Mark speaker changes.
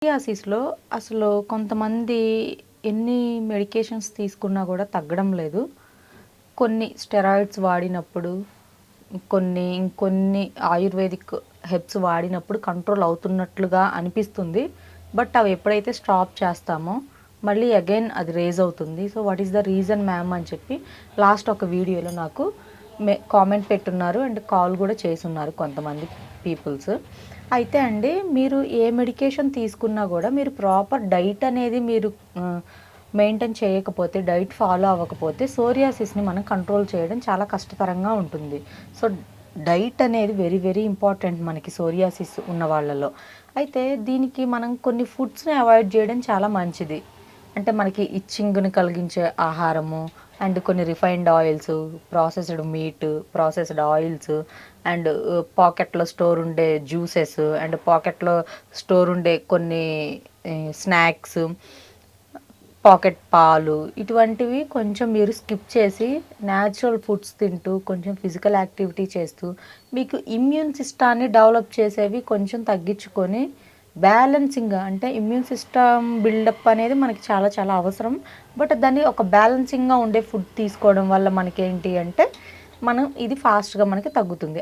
Speaker 1: సోరియాసిస్‌లో అసలు కొంతమంది ఎన్ని మెడికేషన్స్ తీసుకున్నా కూడా తగ్గడం లేదు. కొన్ని స్టెరాయిడ్స్ వాడినప్పుడు, ఇంకొన్ని ఆయుర్వేదిక్ హెర్బ్స్ వాడినప్పుడు కంట్రోల్ అవుతున్నట్లుగా అనిపిస్తుంది. బట్ అవి ఎప్పుడైతే స్టాప్ చేస్తామో మళ్ళీ అగైన్ అది రేజ్ అవుతుంది. So what is the reason ma'am అని చెప్పి లాస్ట్ ఒక వీడియోలో నాకు కామెంట్ పెట్టున్నారు అండ్ కాల్ కూడా చేసున్నారు కొంతమంది పీపుల్స్. అయితే అండి మీరు ఏ మెడికేషన్ తీసుకున్నా కూడా మీరు ప్రాపర్ డైట్ అనేది మీరు మెయింటైన్ చేయకపోతే, డైట్ ఫాలో అవ్వకపోతే సోరియాసిస్ని మనం కంట్రోల్ చేయడం చాలా కష్టతరంగా ఉంటుంది. సో డైట్ అనేది వెరీ వెరీ ఇంపార్టెంట్ మనకి సోరియాసిస్ ఉన్న వాళ్ళలో. అయితే దీనికి మనం కొన్ని ఫుడ్స్ని అవాయిడ్ చేయడం చాలా మంచిది. అంటే మనకి ఇచ్చింగ్ని కలిగించే ఆహారము అండ్ కొన్ని refined oils, processed meat, processed oils and పాకెట్లో స్టోర్ ఉండే జ్యూసెస్ అండ్ పాకెట్లో స్టోర్ ఉండే కొన్ని స్నాక్స్, పాకెట్ పాలు, ఇటువంటివి కొంచెం మీరు స్కిప్ చేసి న్యాచురల్ ఫుడ్స్ తింటూ కొంచెం ఫిజికల్ యాక్టివిటీ చేస్తూ మీకు ఇమ్యూన్ సిస్టాన్ని డెవలప్ చేసేవి కొంచెం తగ్గించుకొని బ్యాలెన్సింగ్గా, అంటే ఇమ్యూన్ సిస్టమ్ బిల్డప్ అనేది మనకి చాలా చాలా అవసరం. బట్ దాన్ని ఒక బ్యాలెన్సింగ్గా ఉండే ఫుడ్ తీసుకోవడం వల్ల మనకేంటి అంటే ఇది ఫాస్ట్గా మనకి తగ్గుతుంది.